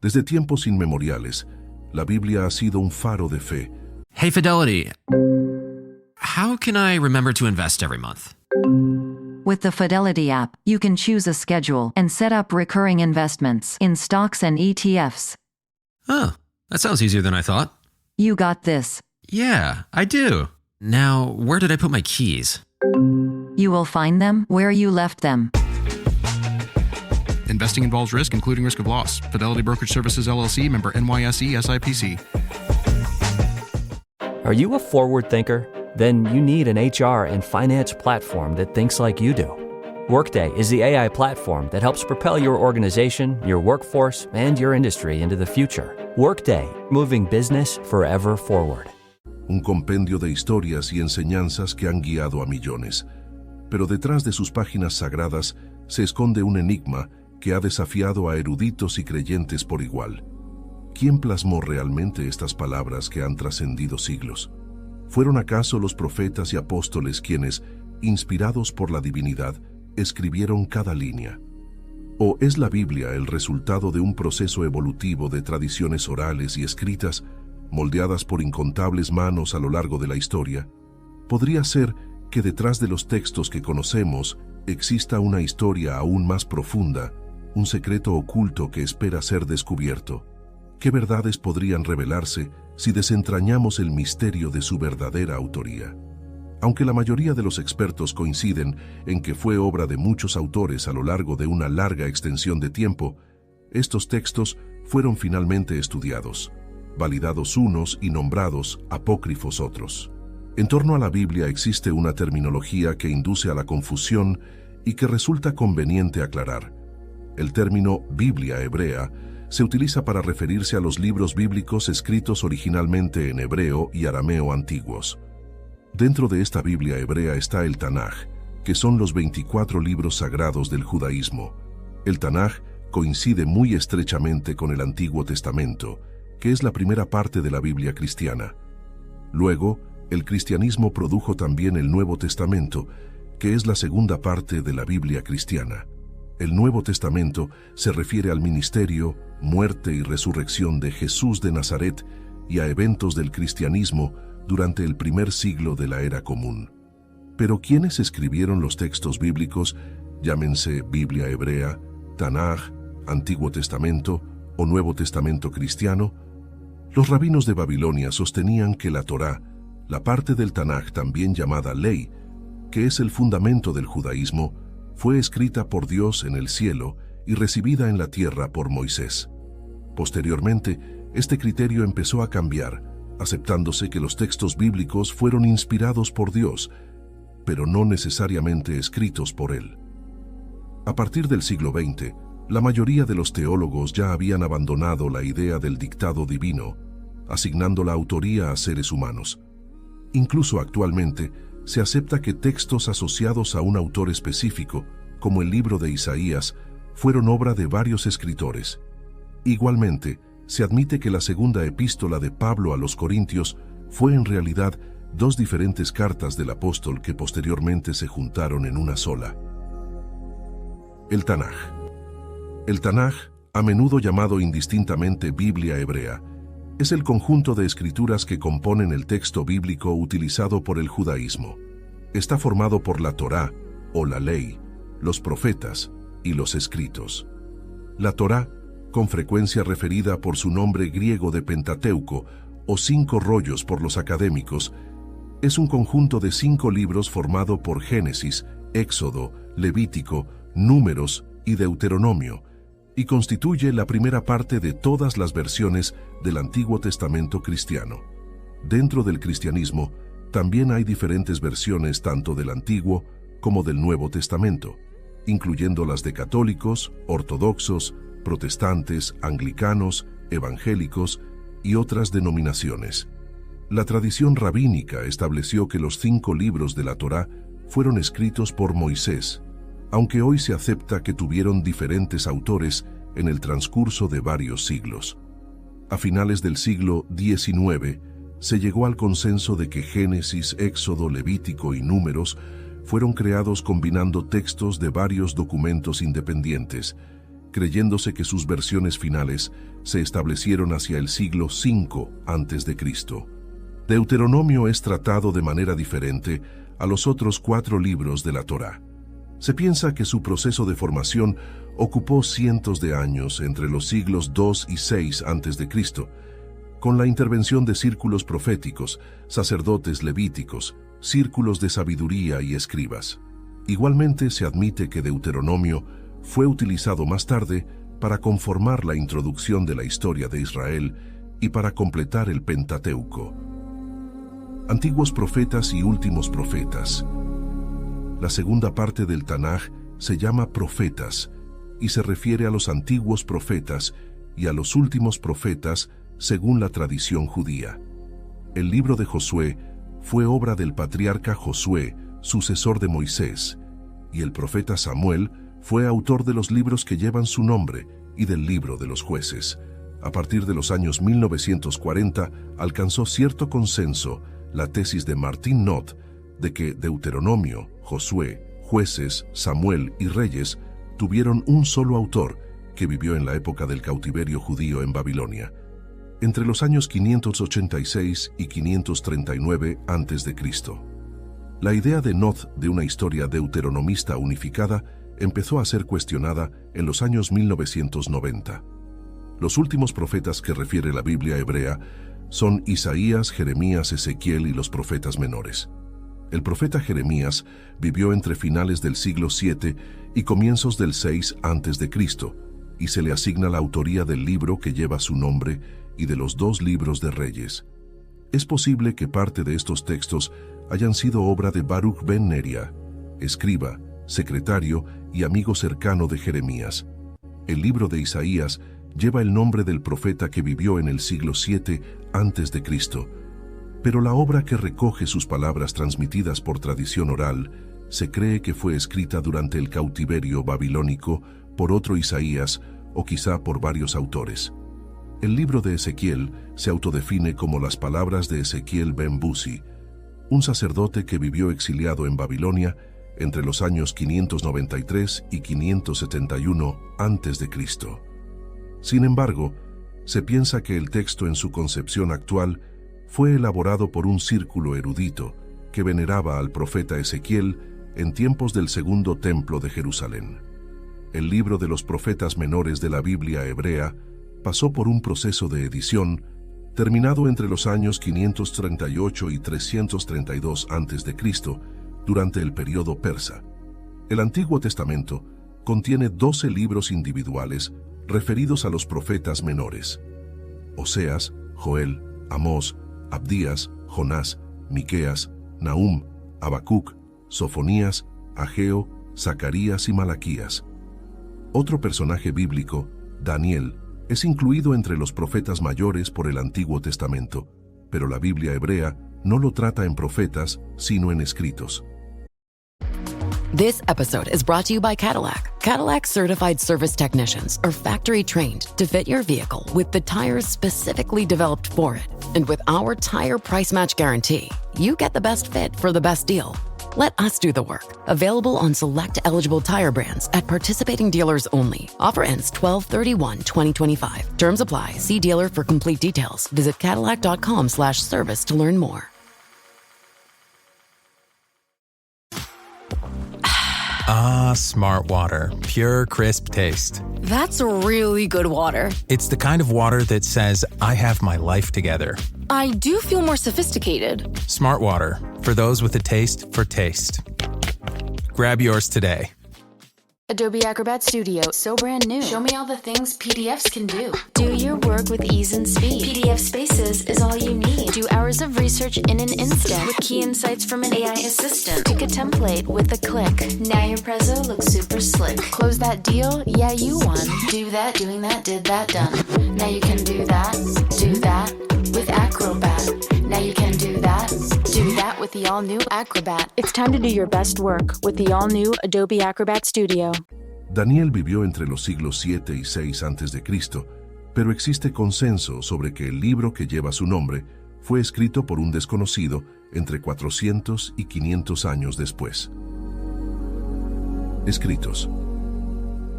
Desde tiempos inmemoriales, la Biblia ha sido un faro de fe. Hey, Fidelity. How can I remember to invest every month? With the Fidelity app, you can choose a schedule and set up recurring investments in stocks and ETFs. Oh, that sounds easier than I thought. You got this. Yeah, I do. Now, where did I put my keys? You will find them where you left them. Investing involves risk, including risk of loss. Fidelity Brokerage Services, LLC, member NYSE, SIPC. Are you a forward thinker? Then you need an HR and finance platform that thinks like you do. Workday is the AI platform that helps propel your organization, your workforce, and your industry into the future. Workday, moving business forever forward. Un compendio de historias y enseñanzas que han guiado a millones. Pero detrás de sus páginas sagradas se esconde un enigma que ha desafiado a eruditos y creyentes por igual. ¿Quién plasmó realmente estas palabras que han trascendido siglos? ¿Fueron acaso los profetas y apóstoles quienes, inspirados por la divinidad, escribieron cada línea? ¿O es la Biblia el resultado de un proceso evolutivo de tradiciones orales y escritas, moldeadas por incontables manos a lo largo de la historia? ¿Podría ser que detrás de los textos que conocemos exista una historia aún más profunda, un secreto oculto que espera ser descubierto? ¿Qué verdades podrían revelarse si desentrañamos el misterio de su verdadera autoría? Aunque la mayoría de los expertos coinciden en que fue obra de muchos autores a lo largo de una larga extensión de tiempo, estos textos fueron finalmente estudiados, validados unos y nombrados apócrifos otros. En torno a la Biblia existe una terminología que induce a la confusión y que resulta conveniente aclarar. El término Biblia hebrea se utiliza para referirse a los libros bíblicos escritos originalmente en hebreo y arameo antiguos. Dentro de esta Biblia hebrea está el Tanaj, que son los 24 libros sagrados del judaísmo. El Tanaj coincide muy estrechamente con el Antiguo Testamento, que es la primera parte de la Biblia cristiana. Luego, el cristianismo produjo también el Nuevo Testamento, que es la segunda parte de la Biblia cristiana. El Nuevo Testamento se refiere al ministerio, muerte y resurrección de Jesús de Nazaret y a eventos del cristianismo durante el primer siglo de la era común. Pero ¿quiénes escribieron los textos bíblicos, llámense Biblia hebrea, Tanaj, Antiguo Testamento o Nuevo Testamento cristiano? Los rabinos de Babilonia sostenían que la Torá, la parte del Tanaj también llamada ley, que es el fundamento del judaísmo, fue escrita por Dios en el cielo y recibida en la tierra por Moisés. Posteriormente, este criterio empezó a cambiar, aceptándose que los textos bíblicos fueron inspirados por Dios, pero no necesariamente escritos por Él. A partir del siglo XX, la mayoría de los teólogos ya habían abandonado la idea del dictado divino, asignando la autoría a seres humanos. Incluso actualmente, se acepta que textos asociados a un autor específico, como el libro de Isaías, fueron obra de varios escritores. Igualmente, se admite que la segunda epístola de Pablo a los Corintios fue en realidad dos diferentes cartas del apóstol que posteriormente se juntaron en una sola. El Tanaj. El Tanaj, a menudo llamado indistintamente Biblia hebrea, es el conjunto de escrituras que componen el texto bíblico utilizado por el judaísmo. Está formado por la Torá, o la ley, los profetas y los escritos. La Torá, con frecuencia referida por su nombre griego de Pentateuco, o 5 rollos por los académicos, es un conjunto de 5 libros formado por Génesis, Éxodo, Levítico, Números y Deuteronomio, y constituye la primera parte de todas las versiones del Antiguo Testamento cristiano. Dentro del cristianismo, también hay diferentes versiones tanto del Antiguo como del Nuevo Testamento, incluyendo las de católicos, ortodoxos, protestantes, anglicanos, evangélicos y otras denominaciones. La tradición rabínica estableció que los 5 libros de la Torá fueron escritos por Moisés, aunque hoy se acepta que tuvieron diferentes autores en el transcurso de varios siglos. A finales del siglo XIX, se llegó al consenso de que Génesis, Éxodo, Levítico y Números fueron creados combinando textos de varios documentos independientes, creyéndose que sus versiones finales se establecieron hacia el siglo V a.C. Deuteronomio es tratado de manera diferente a los otros 4 libros de la Torá. Se piensa que su proceso de formación ocupó cientos de años entre los siglos II y VI a.C., con la intervención de círculos proféticos, sacerdotes levíticos, círculos de sabiduría y escribas. Igualmente se admite que Deuteronomio fue utilizado más tarde para conformar la introducción de la historia de Israel y para completar el Pentateuco. Antiguos profetas y últimos profetas. La segunda parte del Tanaj se llama Profetas y se refiere a los antiguos profetas y a los últimos profetas según la tradición judía. El libro de Josué fue obra del patriarca Josué, sucesor de Moisés, y el profeta Samuel fue autor de los libros que llevan su nombre y del libro de los jueces. A partir de los años 1940 alcanzó cierto consenso la tesis de Martin Knott de que Deuteronomio, Josué, Jueces, Samuel y Reyes tuvieron un solo autor que vivió en la época del cautiverio judío en Babilonia, entre los años 586 y 539 a.C. La idea de Knott de una historia deuteronomista unificada empezó a ser cuestionada en los años 1990. Los últimos profetas que refiere la Biblia hebrea son Isaías, Jeremías, Ezequiel y los profetas menores. El profeta Jeremías vivió entre finales del siglo VII y comienzos del VI a.C., y se le asigna la autoría del libro que lleva su nombre y de los 2 libros de Reyes. Es posible que parte de estos textos hayan sido obra de Baruch ben Neria, escriba, secretario y amigo cercano de Jeremías. El libro de Isaías lleva el nombre del profeta que vivió en el siglo VII a.C., pero la obra que recoge sus palabras transmitidas por tradición oral se cree que fue escrita durante el cautiverio babilónico por otro Isaías o quizá por varios autores. El libro de Ezequiel se autodefine como las palabras de Ezequiel ben Buzi, un sacerdote que vivió exiliado en Babilonia entre los años 593 y 571 a.C. Sin embargo, se piensa que el texto en su concepción actual fue elaborado por un círculo erudito que veneraba al profeta Ezequiel en tiempos del Segundo Templo de Jerusalén. El libro de los profetas menores de la Biblia hebrea pasó por un proceso de edición terminado entre los años 538 y 332 a.C. durante el período persa. El Antiguo Testamento contiene 12 libros individuales referidos a los profetas menores: Oseas, Joel, Amós, Abdías, Jonás, Miqueas, Nahum, Habacuc, Sofonías, Ageo, Zacarías y Malaquías. Otro personaje bíblico, Daniel, es incluido entre los profetas mayores por el Antiguo Testamento, pero la Biblia hebrea no lo trata en profetas, sino en escritos. This episode is brought to you by Cadillac. Cadillac certified service technicians are factory trained to fit your vehicle with the tires specifically developed for it. And with our tire price match guarantee, you get the best fit for the best deal. Let us do the work. Available on select eligible tire brands at participating dealers only. Offer ends 12/31/2025. Terms apply. See dealer for complete details. Visit Cadillac.com/service to learn more. Ah, Smart Water. Pure, crisp taste. That's really good water. It's the kind of water that says, I have my life together. I do feel more sophisticated. Smart Water. For those with a taste for taste. Grab yours today. Adobe Acrobat Studio, so brand new. Show me all the things PDFs can do. Do your work with ease and speed. PDF Spaces is all you need. Do hours of research in an instant with key insights from an AI assistant. Pick a template with a click. Now your prezzo looks super slick. Close that deal? Yeah, you won. Do that, doing that, did that, done. Now you can do that with Acrobat. Now you can do that with the all-new Acrobat. It's time to do your best work with the all-new Adobe Acrobat Studio. Daniel vivió entre los siglos 7 y 6 a.C., pero existe consenso sobre que el libro que lleva su nombre fue escrito por un desconocido entre 400 y 500 años después. Escritos.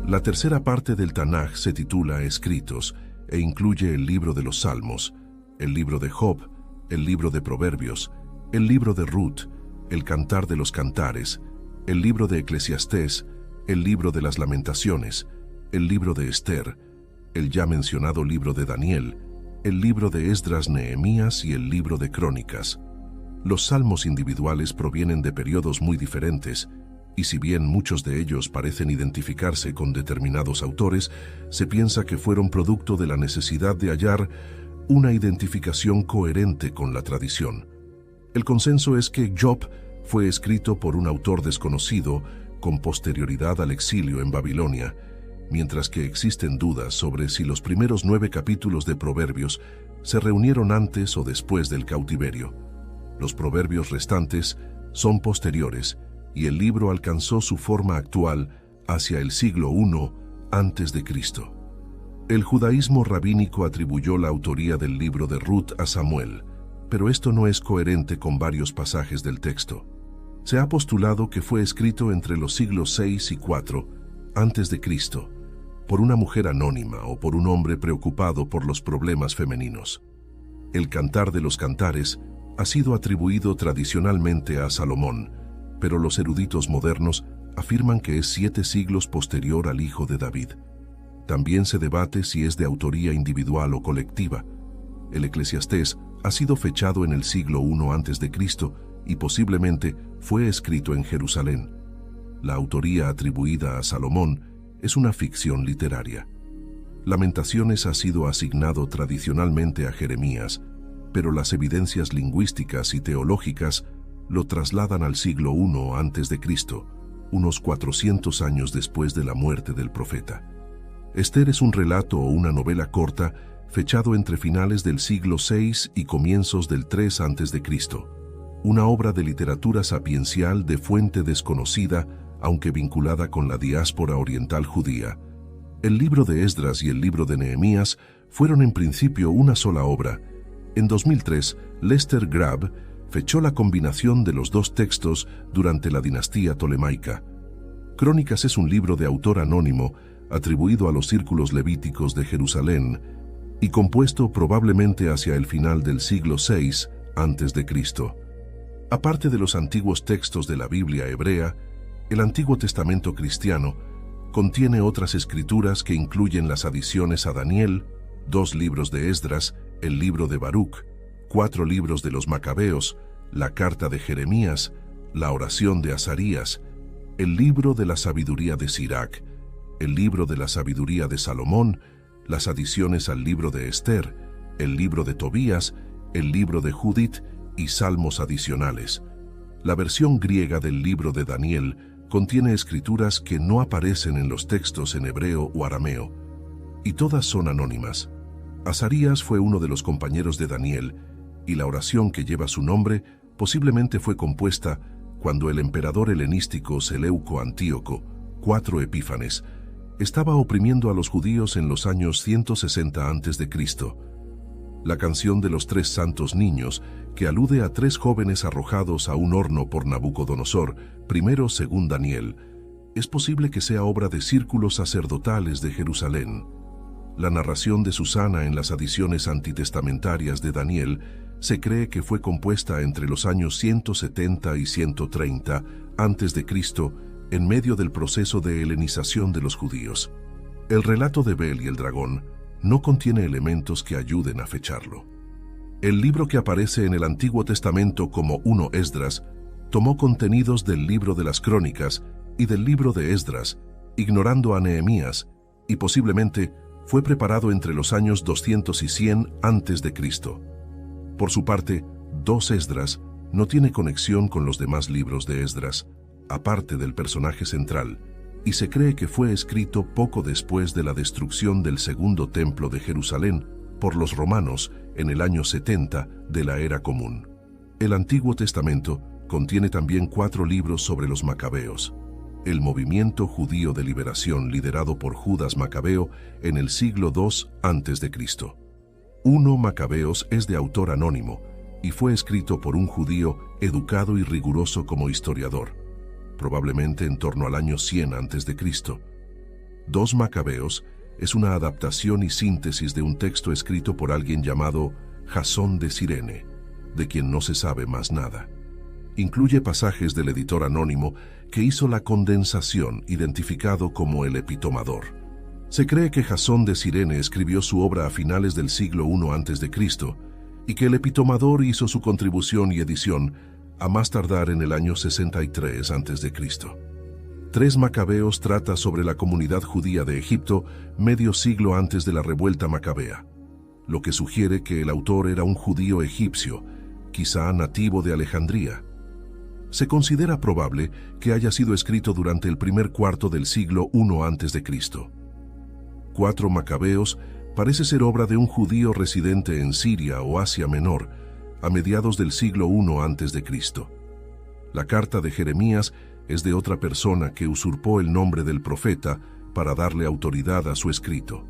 La tercera parte del Tanaj se titula Escritos e incluye el libro de los Salmos, el libro de Job, el libro de Proverbios, el libro de Ruth, el Cantar de los Cantares, el libro de Eclesiastés, el libro de las Lamentaciones, el libro de Esther, el ya mencionado libro de Daniel, el libro de Esdras, Nehemías y el libro de Crónicas. Los salmos individuales provienen de periodos muy diferentes, y si bien muchos de ellos parecen identificarse con determinados autores, se piensa que fueron producto de la necesidad de hallar una identificación coherente con la tradición. El consenso es que Job fue escrito por un autor desconocido con posterioridad al exilio en Babilonia, mientras que existen dudas sobre si los primeros 9 capítulos de Proverbios se reunieron antes o después del cautiverio. Los proverbios restantes son posteriores y el libro alcanzó su forma actual hacia el siglo I a.C. El judaísmo rabínico atribuyó la autoría del libro de Ruth a Samuel, pero esto no es coherente con varios pasajes del texto. Se ha postulado que fue escrito entre los siglos VI y IV a.C., por una mujer anónima o por un hombre preocupado por los problemas femeninos. El Cantar de los Cantares ha sido atribuido tradicionalmente a Salomón, pero los eruditos modernos afirman que es 7 siglos posterior al hijo de David. También se debate si es de autoría individual o colectiva. El Eclesiastés ha sido fechado en el siglo I a.C. y posiblemente fue escrito en Jerusalén. La autoría atribuida a Salomón es una ficción literaria. Lamentaciones ha sido asignado tradicionalmente a Jeremías, pero las evidencias lingüísticas y teológicas lo trasladan al siglo I a.C., unos 400 años después de la muerte del profeta. Esther es un relato o una novela corta fechado entre finales del siglo VI y comienzos del III a.C., una obra de literatura sapiencial de fuente desconocida, aunque vinculada con la diáspora oriental judía. El libro de Esdras y el libro de Nehemías fueron en principio una sola obra. En 2003, Lester Grabb fechó la combinación de los 2 textos durante la dinastía tolemaica. Crónicas es un libro de autor anónimo atribuido a los círculos levíticos de Jerusalén y compuesto probablemente hacia el final del siglo VI a.C. Aparte de los antiguos textos de la Biblia hebrea, el Antiguo Testamento cristiano contiene otras escrituras que incluyen las adiciones a Daniel, 2 libros de Esdras, el libro de Baruch, 4 libros de los Macabeos, la carta de Jeremías, la oración de Azarías, el libro de la sabiduría de Sirac, el libro de la sabiduría de Salomón, las adiciones al libro de Esther, el libro de Tobías, el libro de Judith y salmos adicionales. La versión griega del libro de Daniel contiene escrituras que no aparecen en los textos en hebreo o arameo, y todas son anónimas. Azarías fue uno de los compañeros de Daniel, y la oración que lleva su nombre posiblemente fue compuesta cuando el emperador helenístico Seleuco Antíoco, 4 Epífanes, estaba oprimiendo a los judíos en los años 160 a.C. La canción de los 3 santos niños, que alude a 3 jóvenes arrojados a un horno por Nabucodonosor, primero según Daniel, es posible que sea obra de círculos sacerdotales de Jerusalén. La narración de Susana en las adiciones antitestamentarias de Daniel se cree que fue compuesta entre los años 170 y 130 a.C. en medio del proceso de helenización de los judíos. El relato de Bel y el dragón no contiene elementos que ayuden a fecharlo. El libro que aparece en el Antiguo Testamento como 1 Esdras tomó contenidos del libro de las Crónicas y del libro de Esdras, ignorando a Nehemías, y posiblemente fue preparado entre los años 200 y 100 a.C. Por su parte, 2 Esdras no tiene conexión con los demás libros de Esdras, aparte del personaje central, y se cree que fue escrito poco después de la destrucción del segundo templo de Jerusalén por los romanos en el año 70 de la Era Común. El Antiguo Testamento contiene también 4 libros sobre los Macabeos, el movimiento judío de liberación liderado por Judas Macabeo en el siglo II a.C. 1 Macabeos es de autor anónimo y fue escrito por un judío educado y riguroso como historiador, probablemente en torno al año 100 a.C. 2 Macabeos es una adaptación y síntesis de un texto escrito por alguien llamado Jasón de Cirene, de quien no se sabe más nada. Incluye pasajes del editor anónimo que hizo la condensación, identificado como el Epitomador. Se cree que Jasón de Cirene escribió su obra a finales del siglo I a.C. y que el Epitomador hizo su contribución y edición a más tardar en el año 63 a.C. 3 Macabeos trata sobre la comunidad judía de Egipto medio siglo antes de la revuelta macabea, lo que sugiere que el autor era un judío egipcio, quizá nativo de Alejandría. Se considera probable que haya sido escrito durante el primer cuarto del siglo I a.C. 4 Macabeos parece ser obra de un judío residente en Siria o Asia Menor a mediados del siglo I a.C. La carta de Jeremías es de otra persona que usurpó el nombre del profeta para darle autoridad a su escrito.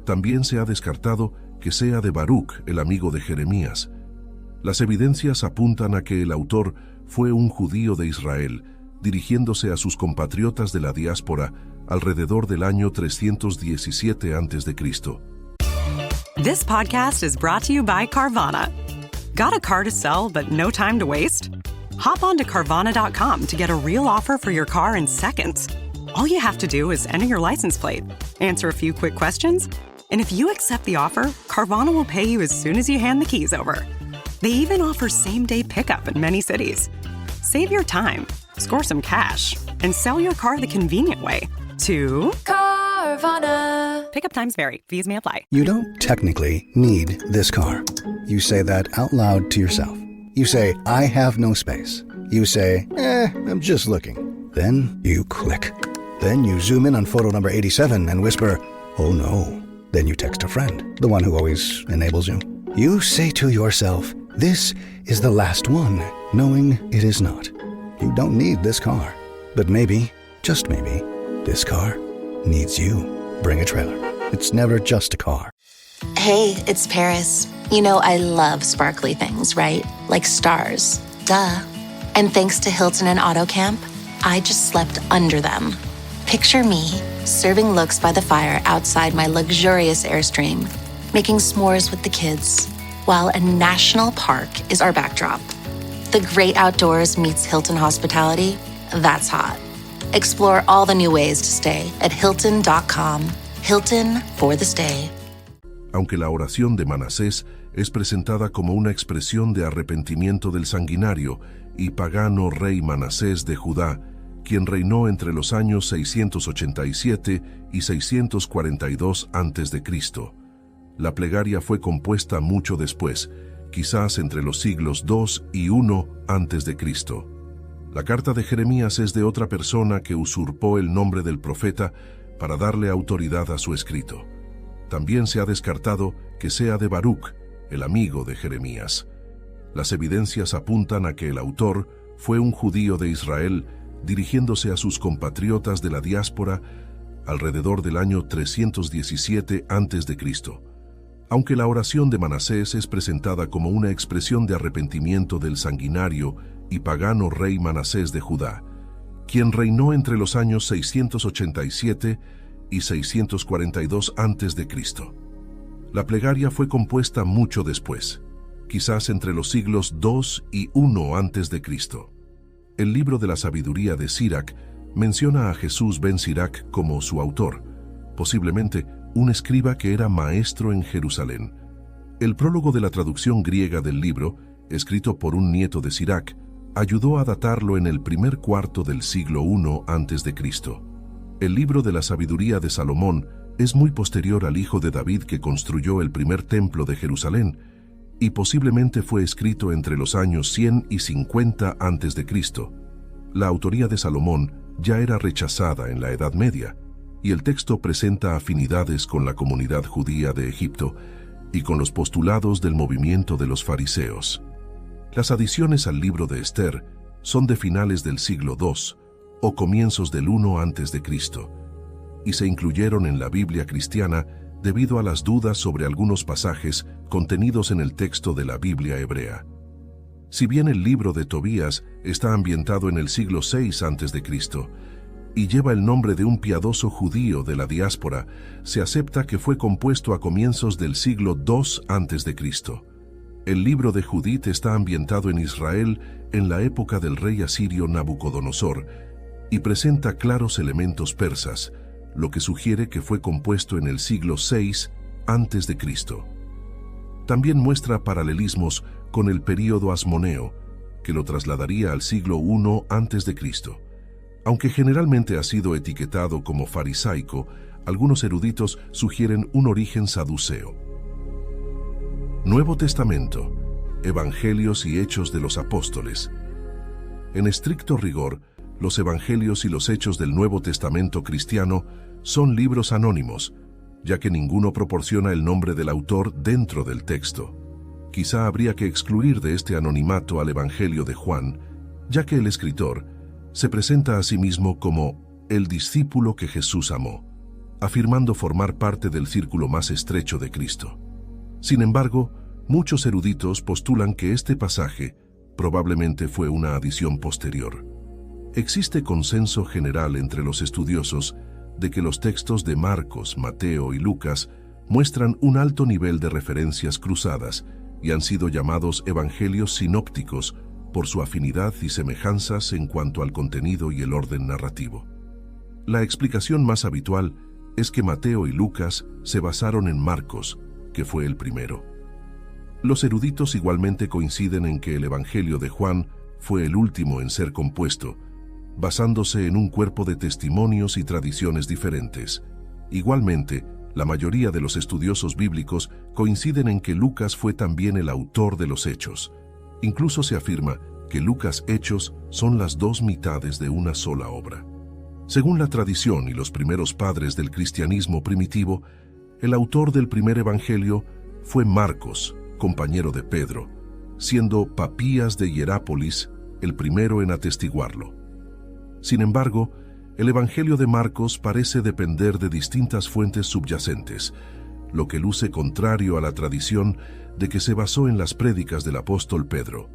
También se ha descartado que sea de Baruc, el amigo de Jeremías. Las evidencias apuntan a que el autor fue un judío de Israel, dirigiéndose a sus compatriotas de la diáspora alrededor del año 317 a.C. This podcast is brought to you by Carvana. Got a car to sell but no time to waste? Hop on to Carvana.com to get a real offer for your car in seconds. All you have to do is enter your license plate, answer a few quick questions, and if you accept the offer, Carvana will pay you as soon as you hand the keys over. They even offer same-day pickup in many cities. Save your time, score some cash, and sell your car the convenient way to Carvana. Pickup times vary. Fees may apply. You don't technically need this car. You say that out loud to yourself. You say, I have no space. You say, I'm just looking. Then you click. Then you zoom in on photo number 87 and whisper, oh no. Then you text a friend, the one who always enables you. You say to yourself, this is the last one, knowing it is not. You don't need this car. But maybe, just maybe, this car needs you. Bring a trailer. It's never just a car. Hey, it's Paris. You know I love sparkly things, right? Like stars. Duh. And thanks to Hilton and AutoCamp, I just slept under them. Picture me, serving looks by the fire outside my luxurious Airstream, making s'mores with the kids, while a national park is our backdrop. The great outdoors meets Hilton hospitality. That's hot. Explore all the new ways to stay at Hilton.com. Hilton for the stay. Aunque la oración de Manasés es presentada como una expresión de arrepentimiento del sanguinario y pagano rey Manasés de Judá, quien reinó entre los años 687 y 642 a.C. La plegaria fue compuesta mucho después, quizás entre los siglos II y I a.C. La carta de Jeremías es de otra persona que usurpó el nombre del profeta para darle autoridad a su escrito. También se ha descartado que sea de Baruc, el amigo de Jeremías. Las evidencias apuntan a que el autor fue un judío de Israel dirigiéndose a sus compatriotas de la diáspora alrededor del año 317 a.C. Aunque la oración de Manasés es presentada como una expresión de arrepentimiento del sanguinario y pagano rey Manasés de Judá, quien reinó entre los años 687 y 642 a.C. La plegaria fue compuesta mucho después, quizás entre los siglos II y I a.C. El libro de la sabiduría de Sirac menciona a Jesús ben Sirac como su autor, posiblemente un escriba que era maestro en Jerusalén. El prólogo de la traducción griega del libro, escrito por un nieto de Sirac, ayudó a datarlo en el primer cuarto del siglo I a.C. El libro de la sabiduría de Salomón es muy posterior al hijo de David que construyó el primer templo de Jerusalén y posiblemente fue escrito entre los años 100 y 50 a.C. La autoría de Salomón ya era rechazada en la Edad Media y el texto presenta afinidades con la comunidad judía de Egipto y con los postulados del movimiento de los fariseos. Las adiciones al libro de Esther son de finales del siglo II o comienzos del I a.C. y se incluyeron en la Biblia cristiana debido a las dudas sobre algunos pasajes contenidos en el texto de la Biblia hebrea. Si bien el libro de Tobías está ambientado en el siglo VI a.C., y lleva el nombre de un piadoso judío de la diáspora, se acepta que fue compuesto a comienzos del siglo II a.C. El libro de Judith está ambientado en Israel en la época del rey asirio Nabucodonosor y presenta claros elementos persas, lo que sugiere que fue compuesto en el siglo VI a.C. También muestra paralelismos con el período asmoneo, que lo trasladaría al siglo I a.C. Aunque generalmente ha sido etiquetado como farisaico, algunos eruditos sugieren un origen saduceo. Nuevo Testamento, Evangelios y Hechos de los Apóstoles. En estricto rigor, los Evangelios y los Hechos del Nuevo Testamento cristiano son libros anónimos, ya que ninguno proporciona el nombre del autor dentro del texto. Quizá habría que excluir de este anonimato al Evangelio de Juan, ya que el escritor se presenta a sí mismo como el discípulo que Jesús amó, afirmando formar parte del círculo más estrecho de Cristo. Sin embargo, muchos eruditos postulan que este pasaje probablemente fue una adición posterior. Existe consenso general entre los estudiosos de que los textos de Marcos, Mateo y Lucas muestran un alto nivel de referencias cruzadas y han sido llamados evangelios sinópticos por su afinidad y semejanzas en cuanto al contenido y el orden narrativo. La explicación más habitual es que Mateo y Lucas se basaron en Marcos, que fue el primero. Los eruditos igualmente coinciden en que el Evangelio de Juan fue el último en ser compuesto, basándose en un cuerpo de testimonios y tradiciones diferentes. Igualmente, la mayoría de los estudiosos bíblicos coinciden en que Lucas fue también el autor de los Hechos. Incluso se afirma que Lucas Hechos son las dos mitades de una sola obra. Según la tradición y los primeros padres del cristianismo primitivo, el autor del primer evangelio fue Marcos, compañero de Pedro, siendo Papías de Hierápolis el primero en atestiguarlo. Sin embargo, el Evangelio de Marcos parece depender de distintas fuentes subyacentes, lo que luce contrario a la tradición de que se basó en las prédicas del apóstol Pedro.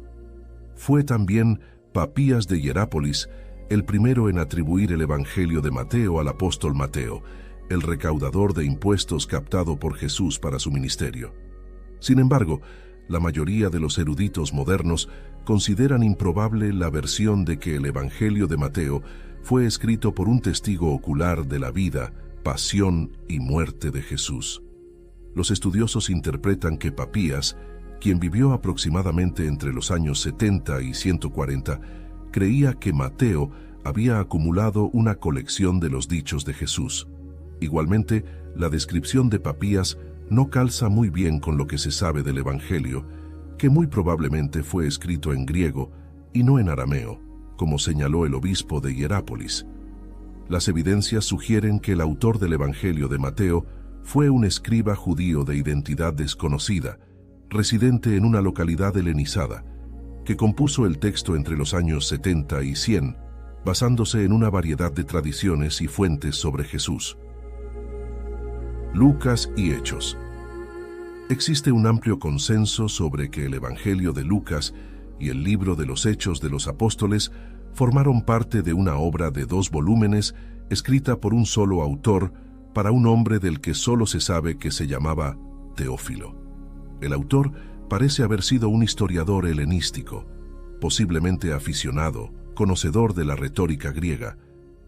Fue también Papías de Hierápolis el primero en atribuir el Evangelio de Mateo al apóstol Mateo, el recaudador de impuestos captado por Jesús para su ministerio. Sin embargo, la mayoría de los eruditos modernos consideran improbable la versión de que el Evangelio de Mateo fue escrito por un testigo ocular de la vida, pasión y muerte de Jesús. Los estudiosos interpretan que Papías, quien vivió aproximadamente entre los años 70 y 140, creía que Mateo había acumulado una colección de los dichos de Jesús. Igualmente, la descripción de Papías no calza muy bien con lo que se sabe del Evangelio, que muy probablemente fue escrito en griego y no en arameo, como señaló el obispo de Hierápolis. Las evidencias sugieren que el autor del Evangelio de Mateo fue un escriba judío de identidad desconocida, residente en una localidad helenizada, que compuso el texto entre los años 70 y 100, basándose en una variedad de tradiciones y fuentes sobre Jesús. Lucas y Hechos. Existe un amplio consenso sobre que el Evangelio de Lucas y el libro de los Hechos de los Apóstoles formaron parte de una obra de 2 volúmenes escrita por un solo autor para un hombre del que solo se sabe que se llamaba Teófilo. El autor parece haber sido un historiador helenístico, posiblemente aficionado, conocedor de la retórica griega.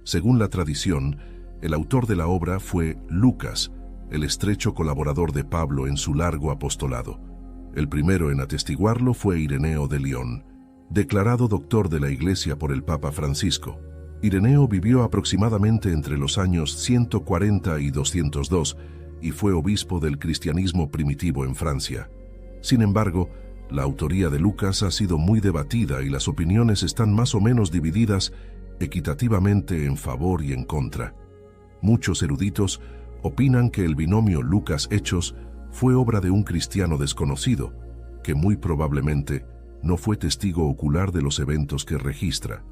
Según la tradición, el autor de la obra fue Lucas, el estrecho colaborador de Pablo en su largo apostolado. El primero en atestiguarlo fue Ireneo de León, declarado doctor de la Iglesia por el Papa Francisco. Ireneo vivió aproximadamente entre los años 140 y 202 y fue obispo del cristianismo primitivo en Francia. Sin embargo, la autoría de Lucas ha sido muy debatida y las opiniones están más o menos divididas equitativamente en favor y en contra. Muchos eruditos opinan que el binomio Lucas-Hechos fue obra de un cristiano desconocido, que muy probablemente no fue testigo ocular de los eventos que registra.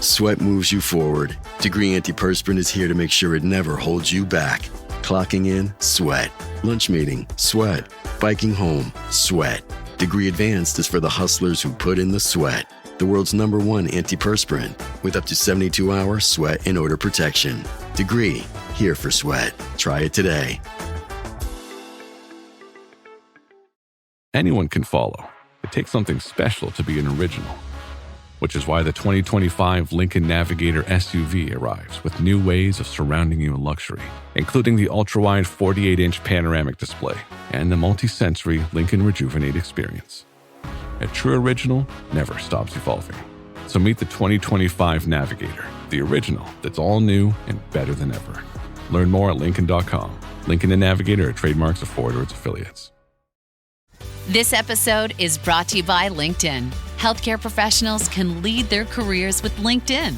Sweat moves you forward. Degree Antiperspirant is here to make sure it never holds you back. Clocking in, sweat. Lunch meeting, sweat. Biking home, sweat. Degree Advanced is for the hustlers who put in the sweat. the world's #1 antiperspirant, with up to 72-hour sweat and odor protection. Degree, here for sweat. Try it today. Anyone can follow. It takes something special to be an original, which is why the 2025 Lincoln Navigator SUV arrives with new ways of surrounding you in luxury, including the ultra-wide 48-inch panoramic display and the multi-sensory Lincoln Rejuvenate experience. A true original never stops evolving. So meet the 2025 Navigator, the original that's all new and better than ever. Learn more at Lincoln.com. Lincoln and Navigator are trademarks of Ford or its affiliates. This episode is brought to you by LinkedIn. Healthcare professionals can lead their careers with LinkedIn.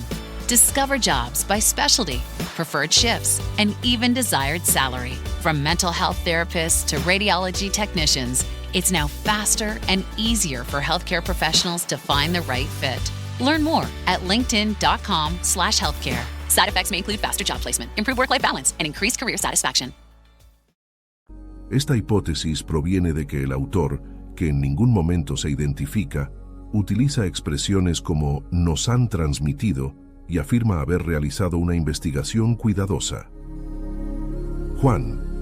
Discover jobs by specialty, preferred shifts, and even desired salary. From mental health therapists to radiology technicians, it's now faster and easier for healthcare professionals to find the right fit. Learn more at linkedin.com/healthcare. Side effects may include faster job placement, improved work-life balance, and increased career satisfaction. Esta hipótesis proviene de que el autor, que en ningún momento se identifica, utiliza expresiones como «nos han transmitido» y afirma haber realizado una investigación cuidadosa. Juan.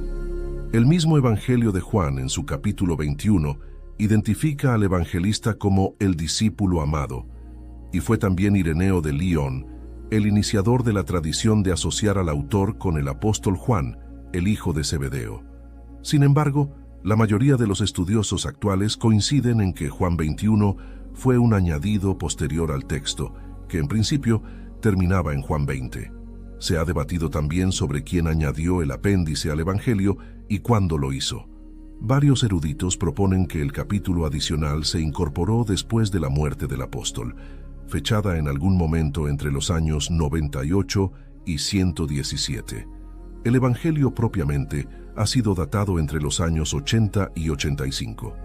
El mismo Evangelio de Juan, en su capítulo 21, identifica al evangelista como el discípulo amado, y fue también Ireneo de Lyon, el iniciador de la tradición de asociar al autor con el apóstol Juan, el hijo de Zebedeo. Sin embargo, la mayoría de los estudiosos actuales coinciden en que Juan 21 fue un añadido posterior al texto, que en principio terminaba en Juan 20. Se ha debatido también sobre quién añadió el apéndice al Evangelio y cuándo lo hizo. Varios eruditos proponen que el capítulo adicional se incorporó después de la muerte del apóstol, fechada en algún momento entre los años 98 y 117. El Evangelio propiamente ha sido datado entre los años 80 y 85.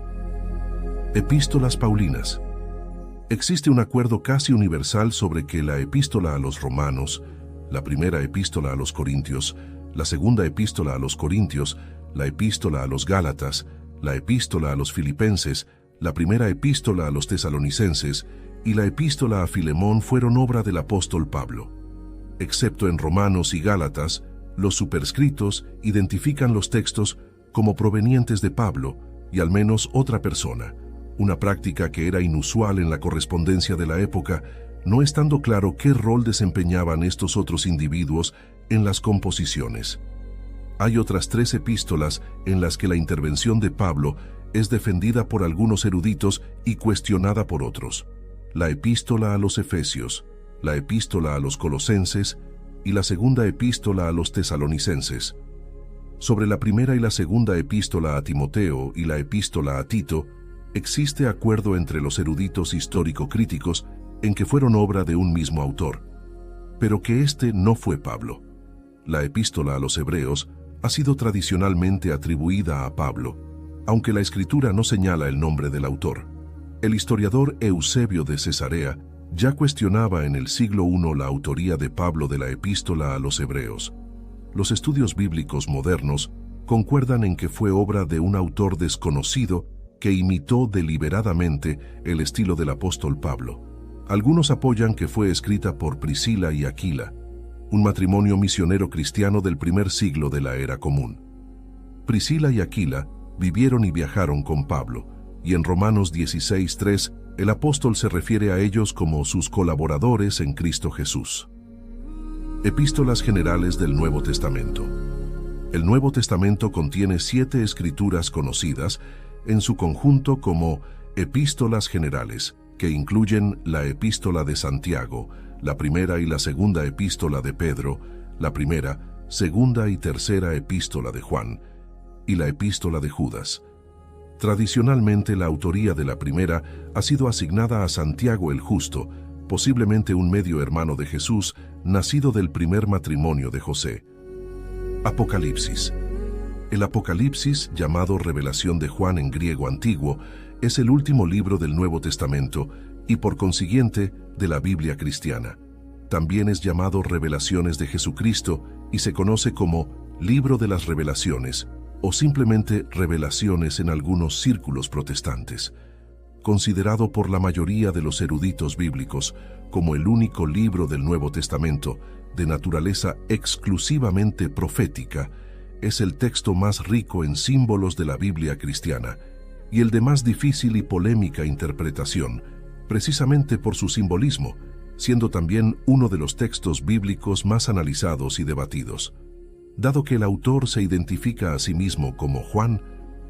Epístolas Paulinas. Existe un acuerdo casi universal sobre que la epístola a los romanos, la primera epístola a los corintios, la segunda epístola a los corintios, la epístola a los gálatas, la epístola a los filipenses, la primera epístola a los tesalonicenses y la epístola a Filemón fueron obra del apóstol Pablo. Excepto en Romanos y Gálatas, los superscritos identifican los textos como provenientes de Pablo y al menos otra persona, una práctica que era inusual en la correspondencia de la época, no estando claro qué rol desempeñaban estos otros individuos en las composiciones. Hay otras 3 epístolas en las que la intervención de Pablo es defendida por algunos eruditos y cuestionada por otros. La epístola a los Efesios, la epístola a los Colosenses y la segunda epístola a los Tesalonicenses. Sobre la primera y la segunda epístola a Timoteo y la epístola a Tito, existe acuerdo entre los eruditos histórico-críticos en que fueron obra de un mismo autor, pero que este no fue Pablo. La epístola a los Hebreos ha sido tradicionalmente atribuida a Pablo, aunque la escritura no señala el nombre del autor. El historiador Eusebio de Cesarea ya cuestionaba en el siglo I la autoría de Pablo de la epístola a los Hebreos. Los estudios bíblicos modernos concuerdan en que fue obra de un autor desconocido que imitó deliberadamente el estilo del apóstol Pablo. Algunos apoyan que fue escrita por Priscila y Aquila, un matrimonio misionero cristiano del primer siglo de la era común. Priscila y Aquila vivieron y viajaron con Pablo, y en Romanos 16:3 el apóstol se refiere a ellos como sus colaboradores en Cristo Jesús. Epístolas generales del Nuevo Testamento. El Nuevo Testamento contiene 7 escrituras conocidas en su conjunto como epístolas generales, que incluyen la epístola de Santiago, la primera y la segunda epístola de Pedro, la primera, segunda y tercera epístola de Juan, y la epístola de Judas. Tradicionalmente la autoría de la primera ha sido asignada a Santiago el Justo, posiblemente un medio hermano de Jesús, nacido del primer matrimonio de José. Apocalipsis. El Apocalipsis, llamado Revelación de Juan en griego antiguo, es el último libro del Nuevo Testamento y por consiguiente de la Biblia cristiana. También es llamado Revelaciones de Jesucristo y se conoce como Libro de las Revelaciones o simplemente Revelaciones en algunos círculos protestantes. considerado por la mayoría de los eruditos bíblicos como el único libro del Nuevo Testamento de naturaleza exclusivamente profética, es el texto más rico en símbolos de la Biblia cristiana y el de más difícil y polémica interpretación, precisamente por su simbolismo, siendo también uno de los textos bíblicos más analizados y debatidos. Dado que el autor se identifica a sí mismo como Juan,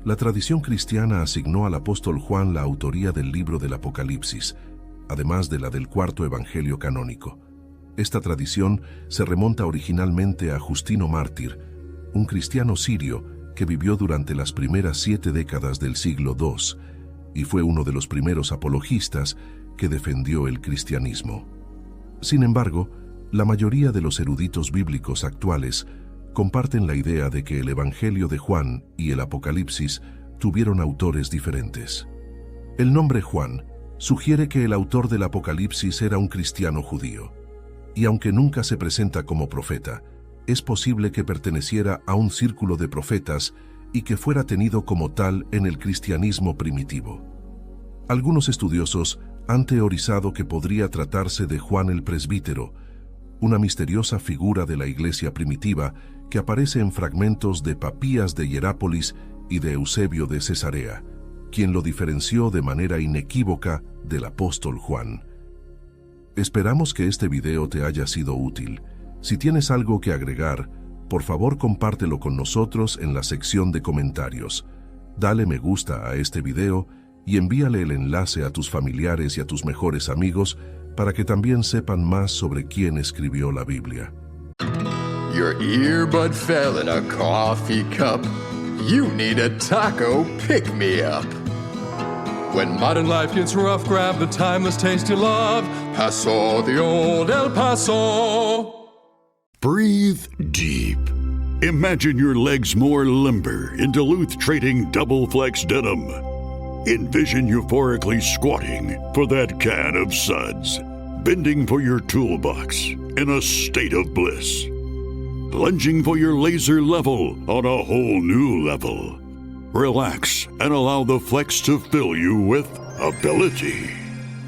la tradición cristiana asignó al apóstol Juan la autoría del libro del Apocalipsis, además de la del cuarto evangelio canónico. Esta tradición se remonta originalmente a Justino Mártir, un cristiano sirio que vivió durante las primeras 7 décadas del siglo II y fue uno de los primeros apologistas que defendió el cristianismo. Sin embargo, la mayoría de los eruditos bíblicos actuales comparten la idea de que el Evangelio de Juan y el Apocalipsis tuvieron autores diferentes. El nombre Juan sugiere que el autor del Apocalipsis era un cristiano judío, y aunque nunca se presenta como profeta, es posible que perteneciera a un círculo de profetas y que fuera tenido como tal en el cristianismo primitivo. Algunos estudiosos han teorizado que podría tratarse de Juan el Presbítero, una misteriosa figura de la iglesia primitiva que aparece en fragmentos de Papías de Hierápolis y de Eusebio de Cesarea, quien lo diferenció de manera inequívoca del apóstol Juan. Esperamos que este video te haya sido útil. Si tienes algo que agregar, por favor compártelo con nosotros en la sección de comentarios. Dale me gusta a este video y envíale el enlace a tus familiares y a tus mejores amigos para que también sepan más sobre quién escribió la Biblia. Your earbud fell in a coffee cup. You need a taco pick-me-up. When modern life gets rough, grab the timeless taste you love. Paso the old El Paso. Breathe deep. Imagine your legs more limber in Duluth Trading Double Flex Denim. Envision euphorically squatting for that can of suds, bending for your toolbox in a state of bliss, lunging for your laser level on a whole new level. Relax and allow the flex to fill you with ability.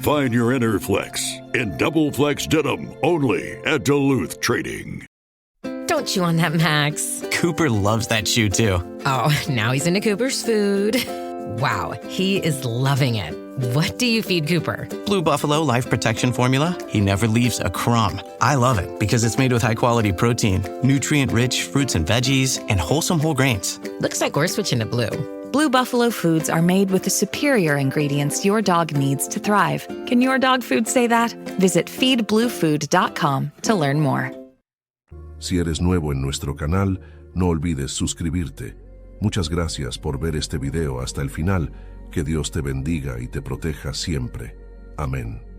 Find your inner flex in Double Flex Denim only at Duluth Trading. Don't chew on that, Max. Cooper loves that shoe too. Oh, now he's into Cooper's food. Wow, he is loving it. What do you feed Cooper? Blue Buffalo Life Protection Formula. He never leaves a crumb. I love it because it's made with high-quality protein, nutrient-rich fruits and veggies, and wholesome whole grains. Looks like we're switching to Blue. Blue Buffalo foods are made with the superior ingredients your dog needs to thrive. Can your dog food say that? Visit feedbluefood.com to learn more. Si eres nuevo en nuestro canal, no olvides suscribirte. Muchas gracias por ver este video hasta el final. Que Dios te bendiga y te proteja siempre. Amén.